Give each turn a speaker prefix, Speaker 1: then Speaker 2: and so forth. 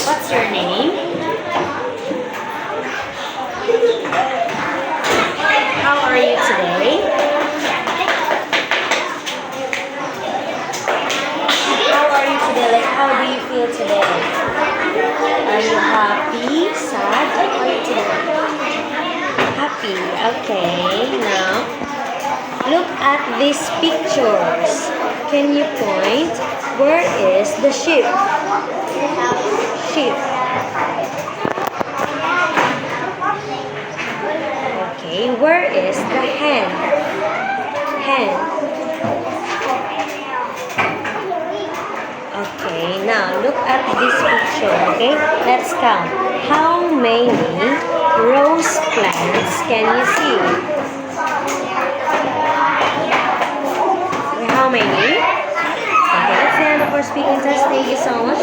Speaker 1: What's your name? How are you today? How are you today? Like, how do you feel today? Are you happy, sad? How are you today? Happy. Okay, now look at these pictures. Can you point? Where is the sheep? Sheep. Okay, where is the hen? Hen. Okay, now look at this picture, okay? Let's count. How many rose plants can you see? How many? Okay, that's the end of our speaking test. Thank you so much.